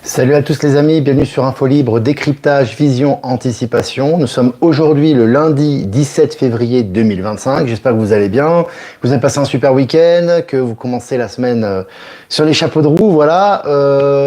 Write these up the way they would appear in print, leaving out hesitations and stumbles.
Salut à tous les amis, bienvenue sur Info Libre, décryptage, vision, anticipation. Nous sommes aujourd'hui le lundi 17 février 2025. J'espère que vous allez bien, que vous avez passé un super week-end, que vous commencez la semaine sur les chapeaux de roue. Voilà,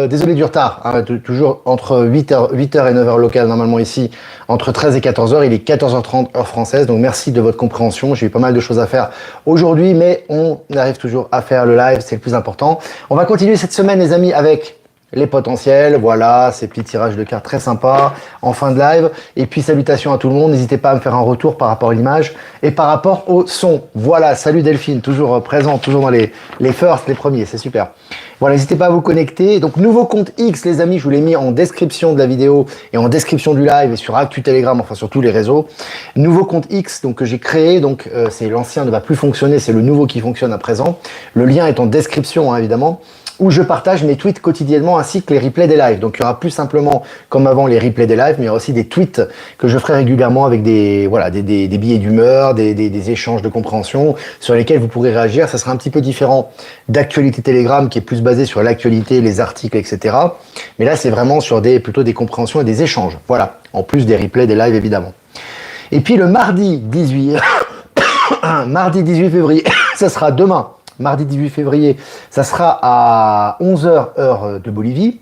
désolé du retard, hein, toujours entre 8h et 9h local normalement ici, entre 13 et 14h. Il est 14h30 heure française, donc merci de votre compréhension. J'ai eu pas mal de choses à faire aujourd'hui, mais on arrive toujours à faire le live, c'est le plus important. On va continuer cette semaine les amis avec les potentiels, voilà, ces petits tirages de cartes très sympas en fin de live. Et puis salutations à tout le monde, n'hésitez pas à me faire un retour par rapport à l'image et par rapport au son. Voilà, salut Delphine, toujours présent, toujours dans les firsts, les premiers, c'est super. Voilà, n'hésitez pas à vous connecter. Donc nouveau compte X les amis, je vous l'ai mis en description de la vidéo et en description du live et sur Actu Telegram, enfin sur tous les réseaux. Nouveau compte X donc que j'ai créé, donc c'est l'ancien ne va plus fonctionner, c'est le nouveau qui fonctionne à présent. Le lien est en description hein, évidemment, où je partage mes tweets quotidiennement ainsi que les replays des lives. Donc il y aura plus simplement comme avant les replays des lives, mais il y aura aussi des tweets que je ferai régulièrement avec des billets d'humeur, des échanges de compréhension sur lesquels vous pourrez réagir. Ça sera un petit peu différent d'actualité Telegram qui est plus basé sur l'actualité, les articles, etc. Mais là c'est vraiment sur plutôt des compréhensions et des échanges. Voilà, en plus des replays des lives évidemment. Et puis le mardi 18, mardi 18 février, ça sera demain. Mardi 18 février, ça sera à 11h heure de Bolivie.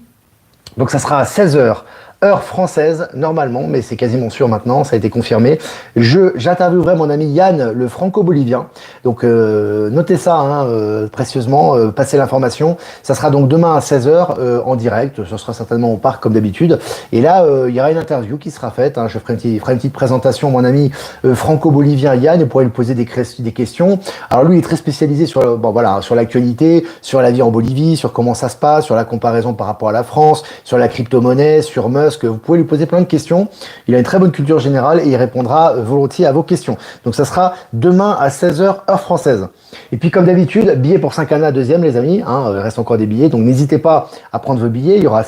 Donc ça sera à 16h heure française normalement, mais c'est quasiment sûr maintenant, ça a été confirmé. J'interviewerai mon ami Yann, le franco-bolivien. Donc notez ça hein, précieusement, passez l'information. Ça sera donc demain à 16h en direct, ce sera certainement au parc comme d'habitude. Et là, il y aura une interview qui sera faite. Hein. Je ferai une petite présentation, mon ami franco-bolivien Yann, et pourrez lui poser des questions. Alors lui, il est très spécialisé sur, sur l'actualité, sur la vie en Bolivie, sur comment ça se passe, sur la comparaison par rapport à la France, sur la crypto-monnaie, sur Musk. Vous pouvez lui poser plein de questions. Il a une très bonne culture générale et il répondra volontiers à vos questions. Donc ça sera demain à 16h heure française. Et puis comme d'habitude, billets pour 5 années à deuxième les amis. Hein, il reste encore des billets. Donc n'hésitez pas à prendre vos billets. Il y aura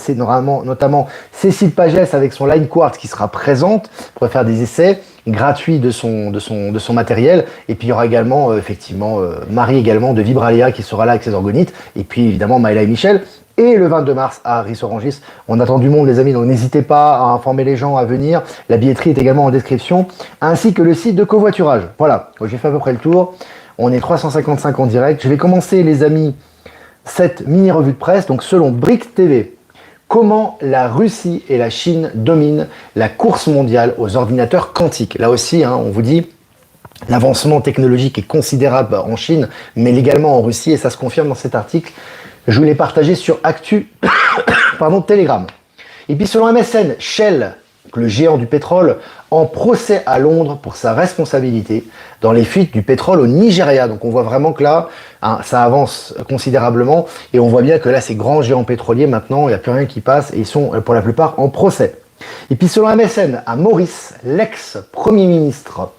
notamment Cécile Pagès avec son Line Quartz qui sera présente pour faire des essais gratuits de son matériel. Et puis il y aura également effectivement Marie également de Vibralia qui sera là avec ses orgonites. Et puis évidemment Maëla et Michel. Et le 22 mars à Ris-Orangis, on attend du monde les amis, donc n'hésitez pas à informer les gens à venir. La billetterie est également en description, ainsi que le site de covoiturage. Voilà, j'ai fait à peu près le tour. On est 355 en direct. Je vais commencer les amis cette mini revue de presse. Donc selon Brick TV, comment la Russie et la Chine dominent la course mondiale aux ordinateurs quantiques. Là aussi, hein, on vous dit, l'avancement technologique est considérable en Chine, mais également en Russie, et ça se confirme dans cet article. Je vous l'ai partagé sur Actu Telegram. Et puis selon MSN, Shell, le géant du pétrole, en procès à Londres pour sa responsabilité dans les fuites du pétrole au Nigeria. Donc on voit vraiment que là, hein, ça avance considérablement et on voit bien que là, ces grands géants pétroliers, maintenant, il n'y a plus rien qui passe et ils sont pour la plupart en procès. Et puis selon MSN, à Maurice, l'ex-premier ministre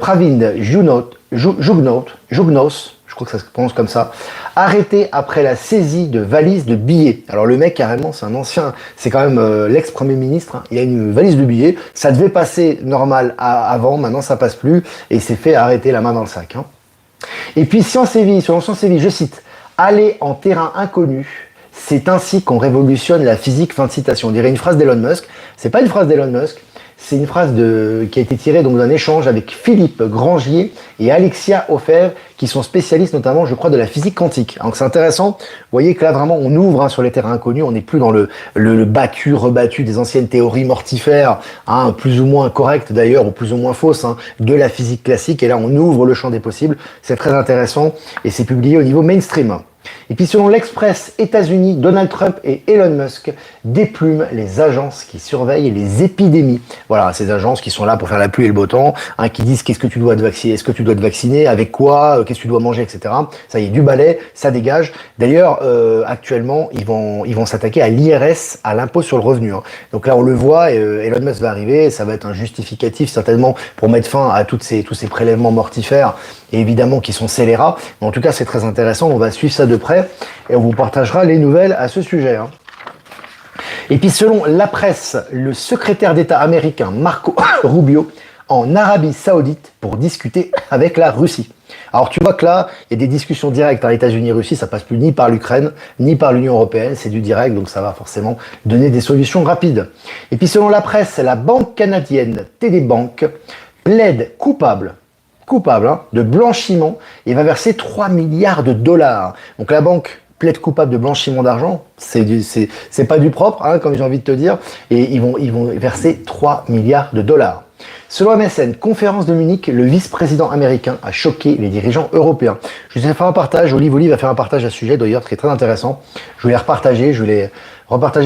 Pravind Jugnauth, je crois que ça se prononce comme ça, arrêté après la saisie de valises de billets. Alors le mec carrément c'est un ancien, c'est quand même l'ex-premier ministre, hein. Il a une valise de billets, ça devait passer normal avant, maintenant ça passe plus, et il s'est fait arrêter la main dans le sac. Hein. Et puis Science et Vie, selon Science et Vie, je cite, « Aller en terrain inconnu, c'est ainsi qu'on révolutionne la physique », fin de citation. On dirait une phrase d'Elon Musk, c'est pas une phrase d'Elon Musk, c'est une phrase qui a été tirée donc d'un échange avec Philippe Grangier et Alexia Ofev, qui sont spécialistes notamment, je crois, de la physique quantique. Donc c'est intéressant. Vous voyez que là vraiment on ouvre hein, sur les terrains inconnus. On n'est plus dans le battu, rebattu des anciennes théories mortifères, hein, plus ou moins correctes d'ailleurs ou plus ou moins fausses, hein, de la physique classique. Et là on ouvre le champ des possibles. C'est très intéressant et c'est publié au niveau mainstream. Et puis selon l'Express États-Unis, Donald Trump et Elon Musk déplument les agences qui surveillent les épidémies. Voilà, ces agences qui sont là pour faire la pluie et le beau temps, hein, qui disent qu'est-ce que tu dois te vacciner, est-ce que tu dois te vacciner, avec quoi, qu'est-ce que tu dois manger, etc. Ça y est, du balai, ça dégage. D'ailleurs, actuellement, ils vont s'attaquer à l'IRS, à l'impôt sur le revenu. Hein. Donc là, on le voit, Elon Musk va arriver, ça va être un justificatif certainement pour mettre fin à tous ces prélèvements mortifères et évidemment qui sont scélérats. Mais en tout cas, c'est très intéressant, on va suivre ça de près et on vous partagera les nouvelles à ce sujet. Hein. Et puis selon la presse, le secrétaire d'État américain Marco Rubio en Arabie Saoudite pour discuter avec la Russie. Alors tu vois que là, il y a des discussions directes, hein, États-Unis-Russie, ça passe plus ni par l'Ukraine, ni par l'Union européenne, c'est du direct, donc ça va forcément donner des solutions rapides. Et puis selon la presse, la banque canadienne TD Bank plaide coupable hein, de blanchiment et va verser 3 milliards de dollars. Donc la banque plaide coupable de blanchiment d'argent, c'est pas du propre, hein, comme j'ai envie de te dire, et ils vont verser 3 milliards de dollars. Selon MSN, conférence de Munich, le vice-président américain a choqué les dirigeants européens. Je vous ai fait un partage, Olive va faire un partage à ce sujet d'ailleurs, qui est très intéressant. Je voulais repartager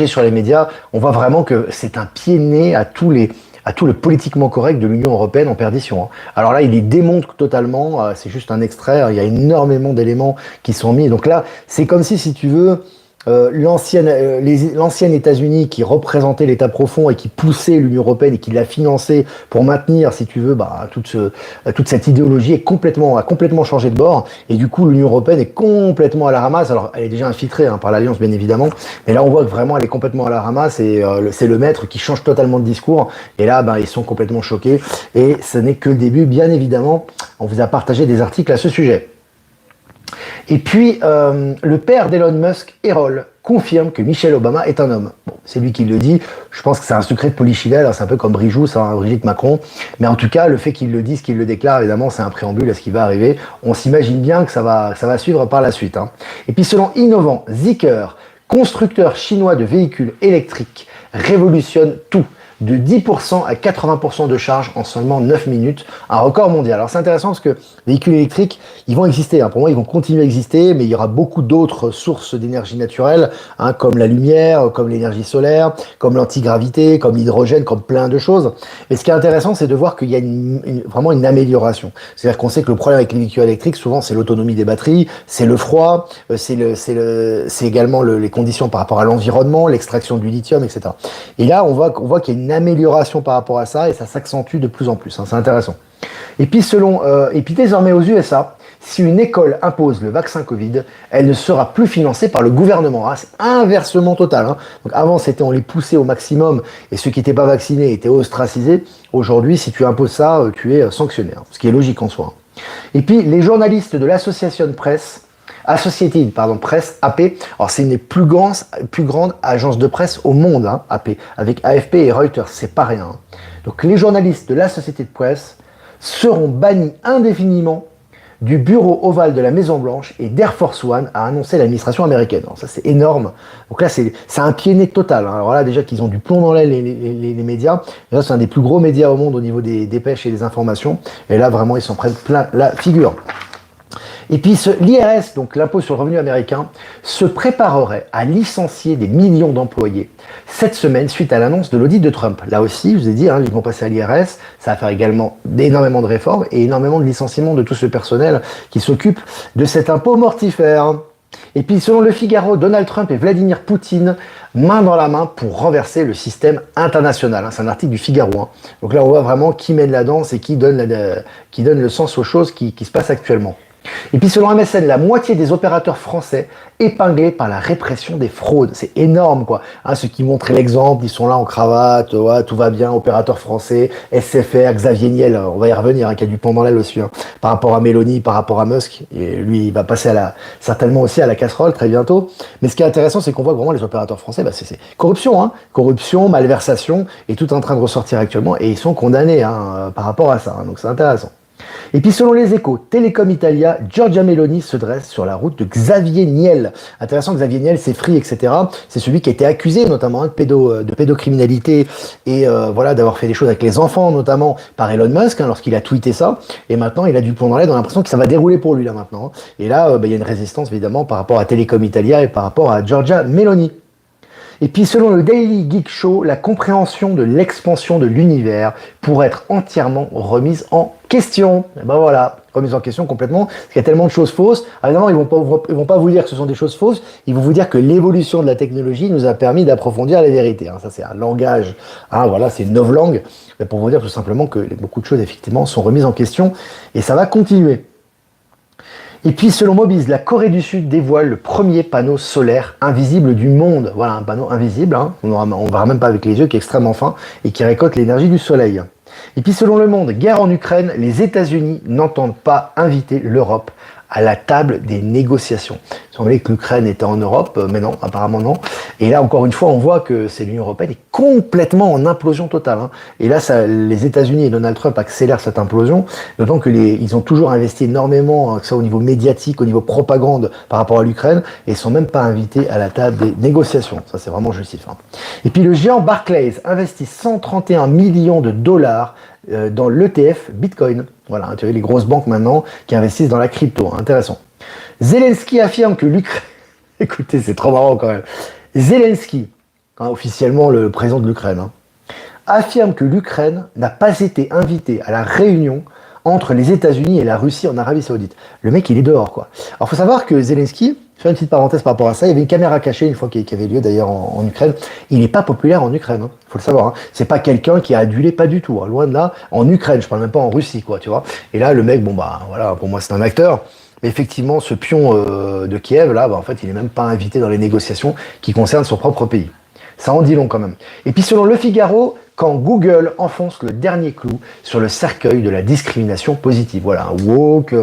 sur les médias. On voit vraiment que c'est un pied de nez à tout le politiquement correct de l'Union européenne en perdition. Hein. Alors là, il les démontre totalement, c'est juste un extrait, il y a énormément d'éléments qui sont mis. Donc là, c'est comme si tu veux, l'ancien États-Unis qui représentait l'État profond et qui poussait l'Union européenne et qui l'a financé pour maintenir, si tu veux, toute cette idéologie a complètement changé de bord. Et du coup, l'Union européenne est complètement à la ramasse. Alors, elle est déjà infiltrée par l'Alliance, bien évidemment. Mais là, on voit que vraiment, elle est complètement à la ramasse et c'est le maître qui change totalement de discours. Et là, ils sont complètement choqués. Et ce n'est que le début, bien évidemment. On vous a partagé des articles à ce sujet. Et puis, le père d'Elon Musk, Errol, confirme que Michelle Obama est un homme. Bon, c'est lui qui le dit. Je pense que c'est un secret de polichinelle. C'est un peu comme Brigitte Macron. Mais en tout cas, le fait qu'il le dise, qu'il le déclare, évidemment, c'est un préambule à ce qui va arriver. On s'imagine bien que ça va suivre par la suite. Hein. Et puis, selon Innovant, Zeekr, constructeur chinois de véhicules électriques, révolutionne tout. De 10% à 80% de charge en seulement 9 minutes, un record mondial. Alors c'est intéressant parce que les véhicules électriques, ils vont exister, hein. Pour moi ils vont continuer à exister, mais il y aura beaucoup d'autres sources d'énergie naturelle, hein, comme la lumière, comme l'énergie solaire, comme l'antigravité, comme l'hydrogène, comme plein de choses. Mais ce qui est intéressant, c'est de voir qu'il y a vraiment une amélioration. C'est-à-dire qu'on sait que le problème avec les véhicules électriques, souvent c'est l'autonomie des batteries, c'est le froid, c'est également les conditions par rapport à l'environnement, l'extraction du lithium, etc. Et là on voit qu'il y a une amélioration par rapport à ça et ça s'accentue de plus en plus. Hein, c'est intéressant. Et puis désormais aux USA, si une école impose le vaccin Covid, elle ne sera plus financée par le gouvernement. Hein, c'est inversement total. Hein. Donc avant c'était on les poussait au maximum et ceux qui n'étaient pas vaccinés étaient ostracisés. Aujourd'hui, si tu imposes ça, tu es sanctionné. Hein, ce qui est logique en soi. Et puis les journalistes de l'Associated Press, AP. Alors c'est une des plus grandes agences de presse au monde, hein, AP, avec AFP et Reuters, c'est pas rien. Hein. Donc les journalistes de l'Associated Press seront bannis indéfiniment du bureau ovale de la Maison Blanche et d'Air Force One, a annoncé l'administration américaine. Alors ça c'est énorme. Donc là c'est un pied net total. Hein. Alors là déjà qu'ils ont du plomb dans l'aile les médias. Là c'est un des plus gros médias au monde au niveau des dépêches et des informations. Et là vraiment ils s'en prennent plein la figure. Et puis l'IRS, donc l'impôt sur le revenu américain, se préparerait à licencier des millions d'employés cette semaine suite à l'annonce de l'audit de Trump. Là aussi, je vous ai dit, hein, ils vont passer à l'IRS, ça va faire également énormément de réformes et énormément de licenciements de tout ce personnel qui s'occupe de cet impôt mortifère. Et puis selon Le Figaro, Donald Trump et Vladimir Poutine, main dans la main pour renverser le système international. C'est un article du Figaro. Hein. Donc là on voit vraiment qui mène la danse et qui donne le sens aux choses qui se passent actuellement. Et puis selon MSN, la moitié des opérateurs français épinglés par la répression des fraudes. C'est énorme quoi. Hein, ceux qui montraient l'exemple, ils sont là en cravate, ouais, tout va bien, opérateurs français, SFR, Xavier Niel, on va y revenir, hein, qui a du plomb dans l'aile aussi, hein, par rapport à Mélanie, par rapport à Musk, et lui il va passer certainement aussi à la casserole très bientôt. Mais ce qui est intéressant, c'est qu'on voit que vraiment les opérateurs français, c'est corruption, hein, corruption, malversation, et tout en train de ressortir actuellement, et ils sont condamnés hein, par rapport à ça, hein, donc c'est intéressant. Et puis selon les Échos, Telecom Italia, Giorgia Meloni se dresse sur la route de Xavier Niel. Intéressant, Xavier Niel, c'est Free, etc. C'est celui qui a été accusé notamment de pédocriminalité et voilà d'avoir fait des choses avec les enfants, notamment par Elon Musk, hein, lorsqu'il a tweeté ça. Et maintenant, il a du plomb dans l'aile, on a l'impression que ça va dérouler pour lui là maintenant. Et là, il y a une résistance évidemment par rapport à Telecom Italia et par rapport à Giorgia Meloni. Et puis selon le Daily Geek Show, la compréhension de l'expansion de l'univers pourrait être entièrement remise en question. Et ben voilà, remise en question complètement, parce qu'il y a tellement de choses fausses. Alors évidemment, ils vont pas vous dire que ce sont des choses fausses, ils vont vous dire que l'évolution de la technologie nous a permis d'approfondir les vérités. Hein. Ça c'est un langage, hein, voilà, c'est une novlangue, mais pour vous dire tout simplement que beaucoup de choses effectivement sont remises en question, et ça va continuer. Et puis, selon Mobiz, la Corée du Sud dévoile le premier panneau solaire invisible du monde. Voilà, un panneau invisible, hein, on ne verra même pas avec les yeux, qui est extrêmement fin et qui récolte l'énergie du soleil. Et puis selon Le Monde, guerre en Ukraine, les États-Unis n'entendent pas inviter l'Europe à la table des négociations. Il semblait que l'Ukraine était en Europe, mais non, apparemment non. Et là, encore une fois, on voit que c'est l'Union européenne est complètement en implosion totale. Et là, les États-Unis et Donald Trump accélèrent cette implosion, d'autant que ils ont toujours investi énormément, que ce soit au niveau médiatique, au niveau propagande par rapport à l'Ukraine, et ils sont même pas invités à la table des négociations. Ça, c'est vraiment justif. Et puis le géant Barclays investit 131 millions de dollars dans l'ETF Bitcoin. Voilà, tu vois les grosses banques maintenant qui investissent dans la crypto. Intéressant. Zelensky affirme que l'Ukraine... Écoutez, c'est trop marrant quand même. Zelensky, officiellement le président de l'Ukraine, affirme que l'Ukraine n'a pas été invitée à la réunion entre les États-Unis et la Russie en Arabie Saoudite. Le mec, il est dehors, quoi. Alors, faut savoir que Zelensky, je fais une petite parenthèse par rapport à ça, il y avait une caméra cachée une fois qui avait lieu d'ailleurs en Ukraine. Il n'est pas populaire en Ukraine, faut le savoir. C'est pas quelqu'un qui a adulé, pas du tout. Loin de là. En Ukraine, je parle même pas en Russie, quoi, tu vois. Et là, le mec, bon bah voilà, pour moi c'est un acteur. Mais effectivement, ce pion de Kiev, là, en fait, il n'est même pas invité dans les négociations qui concernent son propre pays. Ça en dit long quand même. Et puis selon Le Figaro, quand Google enfonce le dernier clou sur le cercueil de la discrimination positive. Voilà, woke,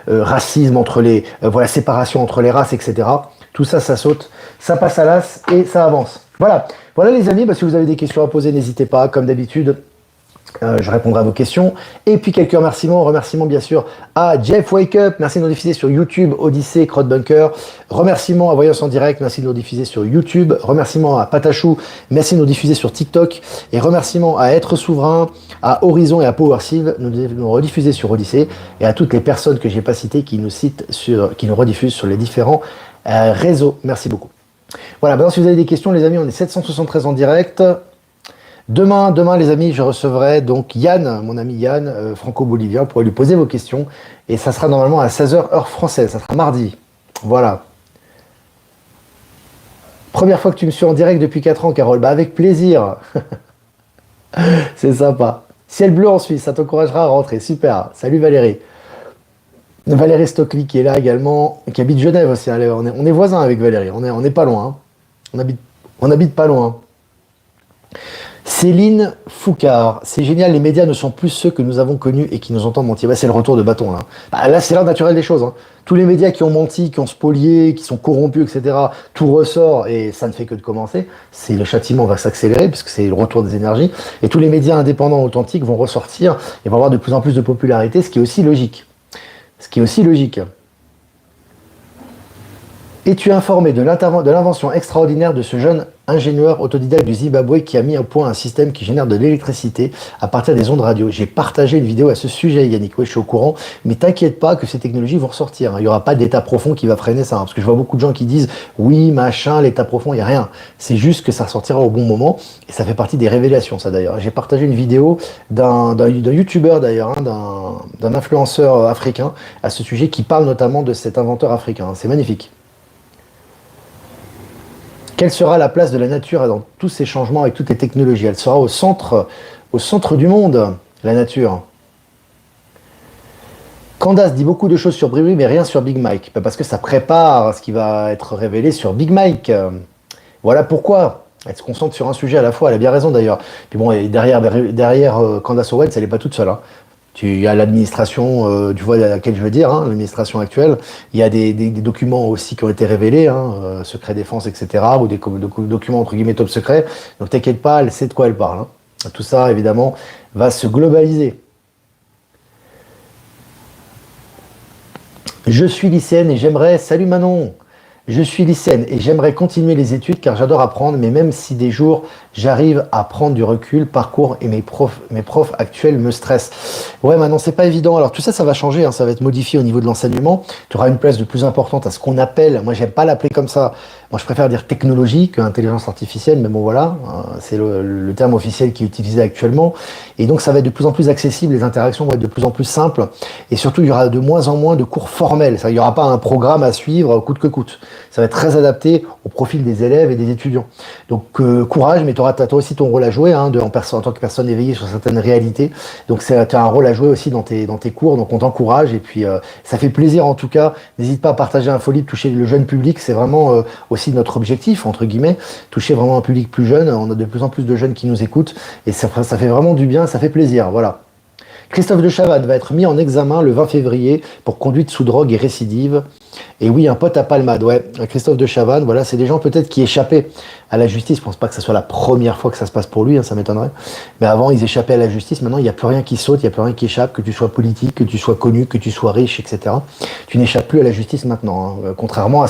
racisme entre les... voilà, séparation entre les races, etc. Tout ça, ça saute, ça passe à l'as et ça avance. Voilà, voilà les amis, si vous avez des questions à poser, n'hésitez pas, comme d'habitude. Je répondrai à vos questions. Et puis quelques remerciements bien sûr à Jeff Wake Up, merci de nous diffuser sur YouTube, Odyssey, Crowdbunker. Remerciements à Voyance en direct, merci de nous diffuser sur YouTube. Remerciements à Patachou, merci de nous diffuser sur TikTok. Et remerciements à Être Souverain, à Horizon et à PowerSeal, nous rediffuser sur Odyssey. Et à toutes les personnes que j'ai pas citées qui nous rediffusent sur les différents réseaux. Merci beaucoup. Voilà, maintenant si vous avez des questions les amis, on est 773 en direct. Demain, les amis, je recevrai donc Yann, mon ami Yann, franco-bolivien, pour lui poser vos questions. Et ça sera normalement à 16h heure française, ça sera mardi. Voilà. Première fois que tu me suis en direct depuis 4 ans, Carole. Avec plaisir. C'est sympa. Ciel bleu en Suisse, ça t'encouragera à rentrer. Super. Salut Valérie. Valérie Stockley qui est là également, qui habite Genève aussi. Allez, on est voisins avec Valérie, on est pas loin. On habite pas loin. Céline Foucard, c'est génial, les médias ne sont plus ceux que nous avons connus et qui nous entendent mentir. C'est le retour de bâton là. Là, c'est l'ordre naturel des choses. Tous les médias qui ont menti, qui ont spolié, qui sont corrompus, etc., tout ressort et ça ne fait que de commencer. Le châtiment va s'accélérer puisque c'est le retour des énergies. Et tous les médias indépendants, authentiques vont ressortir et vont avoir de plus en plus de popularité, ce qui est aussi logique. Es-tu informé de l'invention extraordinaire de ce jeune ingénieur autodidacte du Zimbabwe qui a mis au point un système qui génère de l'électricité à partir des ondes radio? J'ai partagé une vidéo à ce sujet, Yannick. Oui, je suis au courant, mais t'inquiète pas que ces technologies vont ressortir. Il n'y aura pas d'état profond qui va freiner ça, parce que je vois beaucoup de gens qui disent oui, machin, l'état profond, il n'y a rien. C'est juste que ça ressortira au bon moment, et ça fait partie des révélations, ça d'ailleurs. J'ai partagé une vidéo d'un youtubeur d'ailleurs, d'un influenceur africain à ce sujet qui parle notamment de cet inventeur africain. C'est magnifique. Quelle sera la place de la nature dans tous ces changements avec toutes les technologies? Elle sera au centre du monde, la nature. Candace dit beaucoup de choses sur Bribri, mais rien sur Big Mike. Parce que ça prépare ce qui va être révélé sur Big Mike. Voilà pourquoi. Elle se concentre sur un sujet à la fois, elle a bien raison d'ailleurs. Puis bon, et derrière Candace Owens, elle n'est pas toute seule. Il y a l'administration, tu vois à laquelle je veux dire, l'administration actuelle. Il y a des documents aussi qui ont été révélés, secret défense, etc., ou des documents entre guillemets top secret. Donc t'inquiète pas, elle sait de quoi elle parle. Tout ça, évidemment, va se globaliser. Je suis lycéenne et j'aimerais... Salut Manon. Je suis lycéenne et j'aimerais continuer les études car j'adore apprendre, mais même si des jours j'arrive à prendre du recul, parcours et mes profs actuels me stressent. Ouais, maintenant c'est pas évident. Alors tout ça, ça va changer, ça va être modifié au niveau de l'enseignement. Tu auras une place de plus importante à ce qu'on appelle, moi j'aime pas l'appeler comme ça, moi je préfère dire technologie que intelligence artificielle, mais bon voilà, c'est le terme officiel qui est utilisé actuellement. Et donc ça va être de plus en plus accessible, les interactions vont être de plus en plus simples, et surtout il y aura de moins en moins de cours formels. Il n'y aura pas un programme à suivre coûte que coûte. ça va être très adapté au profil des élèves et des étudiants. Donc courage, mais tu auras aussi ton rôle à jouer en tant que personne éveillée sur certaines réalités. Donc tu as un rôle à jouer aussi dans tes cours, donc on t'encourage et puis ça fait plaisir en tout cas. N'hésite pas à partager Infolibre, toucher le jeune public, c'est vraiment aussi notre objectif, entre guillemets, toucher vraiment un public plus jeune. On a de plus en plus de jeunes qui nous écoutent et ça fait vraiment du bien, ça fait plaisir, voilà. Christophe de Chavannes va être mis en examen le 20 février pour conduite sous drogue et récidive. Et oui, un pote à Palmade, ouais. Christophe de Chavannes, voilà, c'est des gens peut-être qui échappaient à la justice. Je pense pas que ce soit la première fois que ça se passe pour lui, ça m'étonnerait. Mais avant, ils échappaient à la justice. Maintenant, il n'y a plus rien qui saute, il n'y a plus rien qui échappe, que tu sois politique, que tu sois connu, que tu sois riche, etc. Tu n'échappes plus à la justice maintenant, contrairement à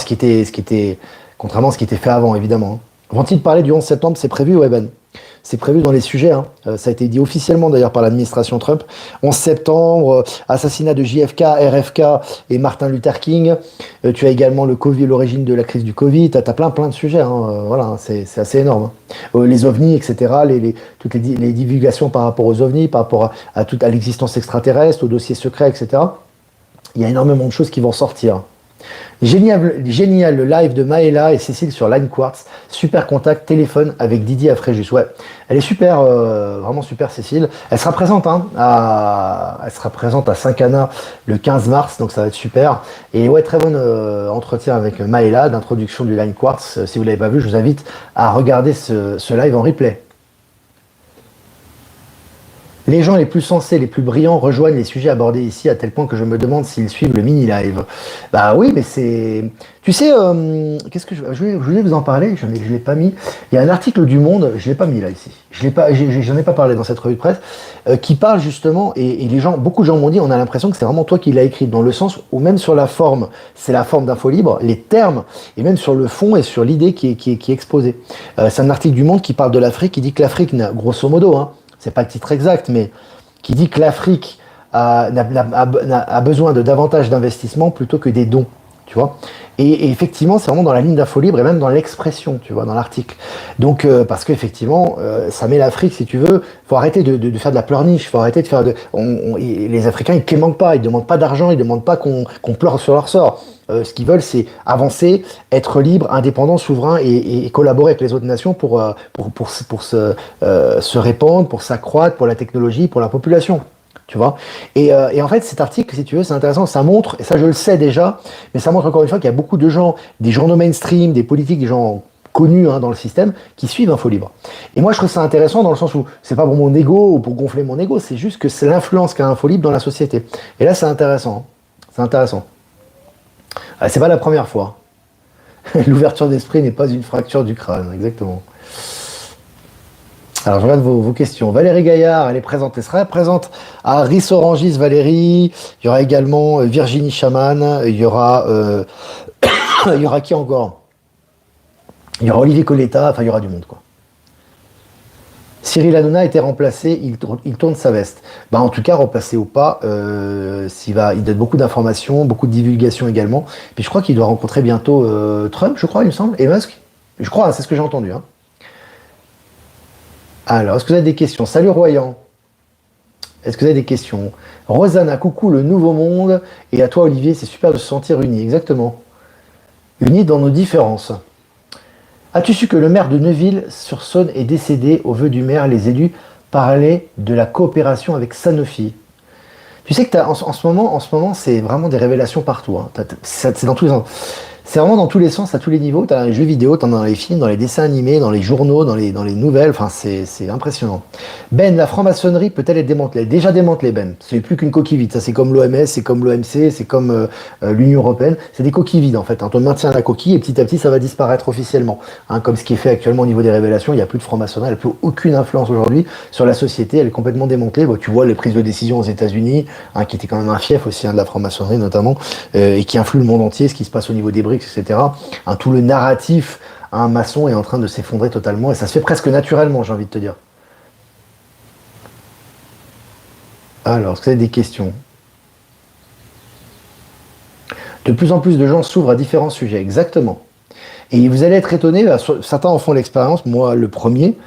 contrairement à ce qui était fait avant, évidemment. Vont-ils parler du 11 septembre? C'est prévu, ouais, Ben. C'est prévu dans les sujets, ça a été dit officiellement d'ailleurs par l'administration Trump. 11 septembre, assassinat de JFK, RFK et Martin Luther King. Tu as également le Covid, l'origine de la crise du Covid. Tu as plein de sujets, voilà, c'est assez énorme. Les ovnis, etc., toutes les divulgations par rapport aux ovnis, par rapport à l'existence extraterrestre, aux dossiers secrets, etc. Il y a énormément de choses qui vont sortir. Génial le live de Maëla et Cécile sur Line Quartz. Super contact, téléphone avec Didier à Fréjus. Ouais, elle est super, vraiment super Cécile. Elle sera présente, à Saint-Cana le 15 mars, donc ça va être super. Et ouais, très bon entretien avec Maëla d'introduction du Line Quartz. Si vous l'avez pas vu, je vous invite à regarder ce live en replay. Les gens les plus sensés, les plus brillants rejoignent les sujets abordés ici à tel point que je me demande s'ils suivent le mini-live. Bah oui, mais c'est... Tu sais, qu'est-ce que je voulais vous en parler, je ne l'ai pas mis. Il y a un article du Monde, je ne l'ai pas mis là ici, j'en ai pas parlé dans cette revue de presse, qui parle justement, et beaucoup de gens m'ont dit, on a l'impression que c'est vraiment toi qui l'as écrit, dans le sens où même sur la forme, c'est la forme d'Infolibre, les termes, et même sur le fond et sur l'idée qui est exposée. C'est un article du Monde qui parle de l'Afrique, qui dit que l'Afrique, grosso modo, c'est pas le titre exact, mais qui dit que l'Afrique a besoin de davantage d'investissements plutôt que des dons, tu vois. Et effectivement, c'est vraiment dans la ligne d'Infolibre et même dans l'expression, tu vois, dans l'article. Donc, parce qu'effectivement, ça met l'Afrique, si tu veux, faut arrêter de faire de la pleurniche, faut arrêter de faire les Africains, ils quémanquent pas, ils demandent pas d'argent, ils demandent pas qu'on pleure sur leur sort. Ce qu'ils veulent, c'est avancer, être libre, indépendant, souverain et collaborer avec les autres nations pour se répandre, pour s'accroître, pour la technologie, pour la population. Tu vois, et en fait, cet article, si tu veux, c'est intéressant, ça montre, et ça je le sais déjà, mais ça montre encore une fois qu'il y a beaucoup de gens, des journaux mainstream, des politiques, des gens connus dans le système, qui suivent Infolibre. Et moi, je trouve ça intéressant dans le sens où c'est pas pour mon ego ou pour gonfler mon ego, c'est juste que c'est l'influence qu'a Infolibre dans la société. Et là, c'est intéressant. C'est intéressant. C'est pas la première fois. L'ouverture d'esprit n'est pas une fracture du crâne, exactement. Alors, je regarde vos questions. Valérie Gaillard, elle est présente. Elle sera présente à Rissorangis, Valérie. Il y aura également Virginie Chaman. Il y aura qui encore? Il y aura Olivier Coletta. Enfin, il y aura du monde, quoi. Cyril Hanouna a été remplacé. Il tourne sa veste. Bah, en tout cas, remplacé ou pas, il donne beaucoup d'informations, beaucoup de divulgations également. Puis je crois qu'il doit rencontrer bientôt Trump, je crois, il me semble, et Musk. Je crois, c'est ce que j'ai entendu. Alors, est-ce que vous avez des questions? Salut Royan. Est-ce que vous avez des questions? Rosanna, coucou le nouveau monde. Et à toi Olivier, c'est super de se sentir unis, exactement. Unis dans nos différences. As-tu su que le maire de Neuville-sur-Saône est décédé? Au vœu du maire, les élus parlaient de la coopération avec Sanofi. Tu sais que en ce moment, c'est vraiment des révélations partout. C'est dans tous les sens. C'est vraiment dans tous les sens, à tous les niveaux. Tu as dans les jeux vidéo, tu en as dans les films, dans les dessins animés, dans les journaux, dans les nouvelles. Enfin, c'est impressionnant. Ben, la franc-maçonnerie peut-elle être démantelée? Déjà démantelée, Ben. Ce n'est plus qu'une coquille vide. Ça, c'est comme l'OMS, c'est comme l'OMC, c'est comme l'Union européenne. C'est des coquilles vides, en fait. On maintient la coquille et petit à petit, ça va disparaître officiellement. Comme ce qui est fait actuellement au niveau des révélations. Il n'y a plus de franc-maçonnerie. Elle n'a plus aucune influence aujourd'hui sur la société. Elle est complètement démantelée. Bon, tu vois les prises de décision aux États-Unis, qui était quand même un fief aussi, de la franc-maçonnerie notamment, et qui influe le monde entier, ce qui se passe au niveau des BRICS, etc. Tout le narratif maçon est en train de s'effondrer totalement et ça se fait presque naturellement, j'ai envie de te dire. Alors, est-ce que vous avez des questions? De plus en plus de gens s'ouvrent à différents sujets, exactement. Et vous allez être étonnés, certains en font l'expérience, moi le premier,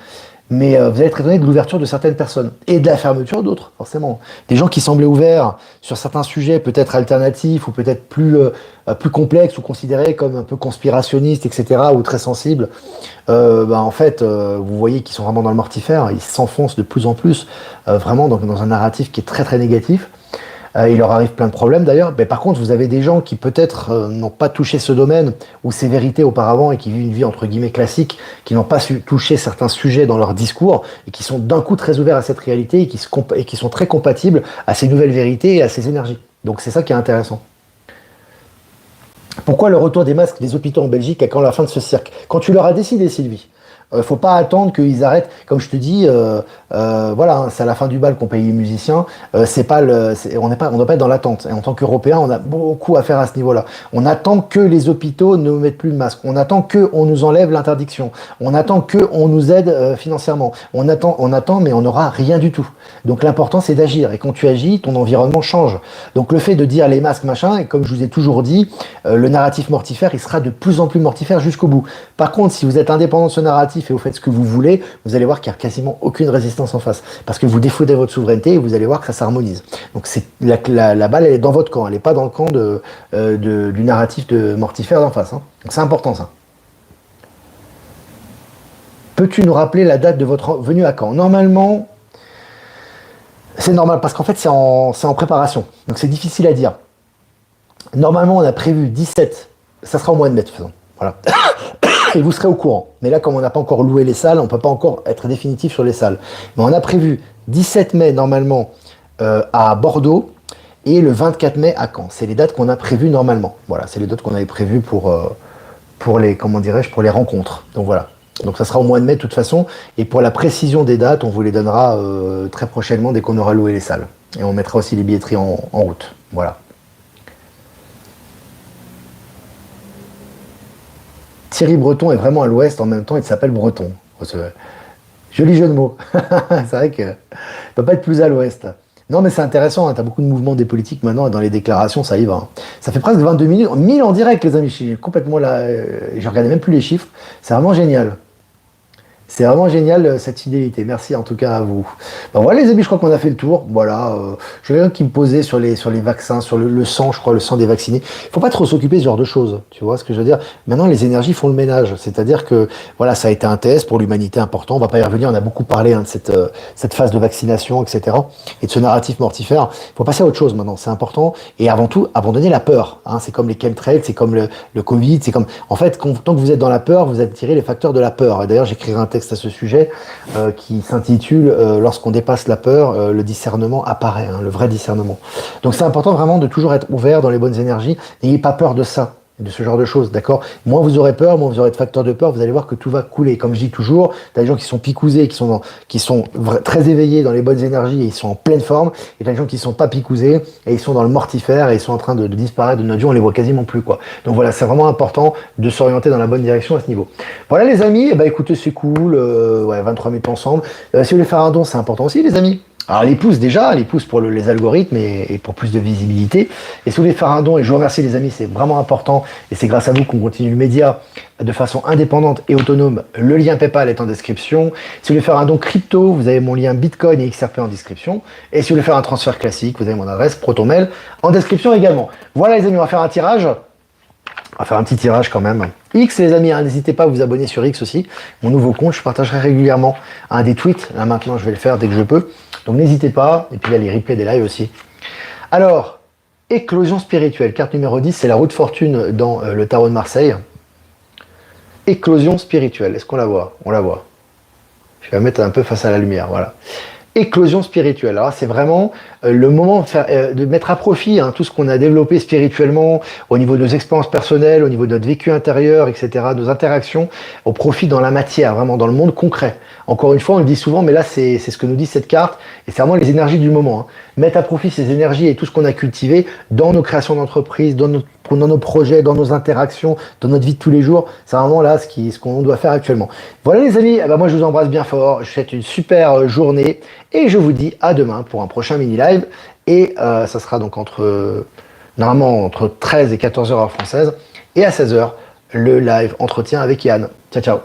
Mais vous allez être étonné de l'ouverture de certaines personnes et de la fermeture d'autres, forcément. Des gens qui semblaient ouverts sur certains sujets peut-être alternatifs ou peut-être plus complexes ou considérés comme un peu conspirationnistes, etc., ou très sensibles. En fait, vous voyez qu'ils sont vraiment dans le mortifère, ils s'enfoncent de plus en plus, vraiment dans un narratif qui est très très négatif. Il leur arrive plein de problèmes d'ailleurs. Mais par contre, vous avez des gens qui peut-être n'ont pas touché ce domaine ou ces vérités auparavant et qui vivent une vie entre guillemets classique, qui n'ont pas su toucher certains sujets dans leur discours et qui sont d'un coup très ouverts à cette réalité et qui sont très compatibles à ces nouvelles vérités et à ces énergies. Donc c'est ça qui est intéressant. Pourquoi le retour des masques des hôpitaux en Belgique et quand la fin de ce cirque? Quand tu leur as décidé, Sylvie, faut pas attendre qu'ils arrêtent. Comme je te dis, voilà, hein, c'est à la fin du bal qu'on paye les musiciens. C'est pas on doit pas être dans l'attente. Et en tant qu'Européens, on a beaucoup à faire à ce niveau-là. On attend que les hôpitaux ne mettent plus de masque. On attend que on nous enlève l'interdiction. On attend que on nous aide financièrement. On attend, mais on n'aura rien du tout. Donc l'important c'est d'agir. Et quand tu agis, ton environnement change. Donc le fait de dire les masques machin, et comme je vous ai toujours dit, le narratif mortifère, il sera de plus en plus mortifère jusqu'au bout. Par contre, si vous êtes indépendant de ce narratif et vous faites ce que vous voulez, vous allez voir qu'il n'y a quasiment aucune résistance en face. Parce que vous défendez votre souveraineté et vous allez voir que ça s'harmonise. Donc la balle, elle est dans votre camp, elle n'est pas dans le camp du narratif de mortifère d'en face. Hein. Donc c'est important ça. Peux-tu nous rappeler la date de votre venue à Caen? Normalement, c'est normal parce qu'en fait c'est en préparation. Donc c'est difficile à dire. Normalement on a prévu 17, ça sera au mois de mai de toute façon. Voilà. Et vous serez au courant. Mais là, comme on n'a pas encore loué les salles, on ne peut pas encore être définitif sur les salles. Mais on a prévu 17 mai normalement à Bordeaux et le 24 mai à Caen. C'est les dates qu'on a prévues normalement. Voilà, c'est les dates qu'on avait prévues pour les, comment dirais-je, pour les rencontres. Donc voilà. Donc ça sera au mois de mai de toute façon. Et pour la précision des dates, on vous les donnera très prochainement dès qu'on aura loué les salles. Et on mettra aussi les billetteries en route. Voilà. Thierry Breton est vraiment à l'ouest, en même temps il s'appelle Breton. Joli jeu de mots. C'est vrai qu'il ne peut pas être plus à l'ouest. Non mais c'est intéressant, hein, tu as beaucoup de mouvements des politiques maintenant et dans les déclarations ça y va. Hein. Ça fait presque 22 minutes, 1000 en direct les amis, je suis complètement là, je regardais même plus les chiffres, c'est vraiment génial. C'est vraiment génial cette fidélité. Merci en tout cas à vous. Ben voilà les amis, je crois qu'on a fait le tour. Voilà, j'ai quelqu'un qui me posait sur les vaccins, sur le sang, je crois, le sang des vaccinés. Il faut pas trop s'occuper de ce genre de choses. Tu vois ce que je veux dire? Maintenant, les énergies font le ménage. C'est-à-dire que voilà, ça a été un test pour l'humanité important. On va pas y revenir. On a beaucoup parlé hein, de cette phase de vaccination, etc. Et de ce narratif mortifère. Il faut passer à autre chose maintenant. C'est important. Et avant tout, abandonner la peur. Hein. C'est comme les chemtrails, c'est comme le Covid, c'est comme en fait, tant que vous êtes dans la peur, vous attirez les facteurs de la peur. Et d'ailleurs, j'écrirai un texte à ce sujet qui s'intitule Lorsqu'on dépasse la peur, le discernement apparaît, hein, le vrai discernement. Donc c'est important vraiment de toujours être ouvert dans les bonnes énergies. N'ayez pas peur de ça, de ce genre de choses, d'accord? Moins vous aurez peur, moins vous aurez de facteurs de peur, vous allez voir que tout va couler. Comme je dis toujours, t'as des gens qui sont picousés, qui sont très éveillés dans les bonnes énergies et ils sont en pleine forme, et t'as des gens qui sont pas picousés et ils sont dans le mortifère et ils sont en train de disparaître de notre vie, on les voit quasiment plus, quoi. Donc voilà, c'est vraiment important de s'orienter dans la bonne direction à ce niveau. Voilà les amis, bah écoutez, c'est cool, ouais, 23 minutes ensemble. Si vous voulez faire un don, c'est important aussi les amis. Alors les pouces déjà, les pouces pour les algorithmes et pour plus de visibilité. Et si vous voulez faire un don, et je vous remercie les amis, c'est vraiment important, et c'est grâce à vous qu'on continue le média de façon indépendante et autonome. Le lien PayPal est en description. Si vous voulez faire un don crypto, vous avez mon lien Bitcoin et XRP en description. Et si vous voulez faire un transfert classique, vous avez mon adresse ProtonMail en description également. Voilà les amis, on va faire un tirage. On va faire un petit tirage quand même. X les amis, hein, n'hésitez pas à vous abonner sur X aussi. Mon nouveau compte, je partagerai régulièrement des tweets. Là maintenant, je vais le faire dès que je peux. Donc n'hésitez pas. Et puis il y a les replays des lives aussi. Alors, éclosion spirituelle. Carte numéro 10, c'est la roue de fortune dans le tarot de Marseille. Éclosion spirituelle. Est-ce qu'on la voit? On la voit. Je vais la mettre un peu face à la lumière. Voilà. Éclosion spirituelle. Alors c'est vraiment le moment de mettre à profit tout ce qu'on a développé spirituellement au niveau de nos expériences personnelles, au niveau de notre vécu intérieur, etc., nos interactions, au profit dans la matière, vraiment dans le monde concret. Encore une fois, on le dit souvent, mais là c'est ce que nous dit cette carte, et c'est vraiment les énergies du moment. Hein. Mettre à profit ces énergies et tout ce qu'on a cultivé dans nos créations d'entreprise, dans nos projets, dans nos interactions, dans notre vie de tous les jours, c'est vraiment là ce qu'on doit faire actuellement. Voilà les amis, moi je vous embrasse bien fort, je vous souhaite une super journée, et je vous dis à demain pour un prochain mini-live, et ça sera donc normalement entre 13 et 14h heure française, et à 16h, le live entretien avec Yann. Ciao, ciao.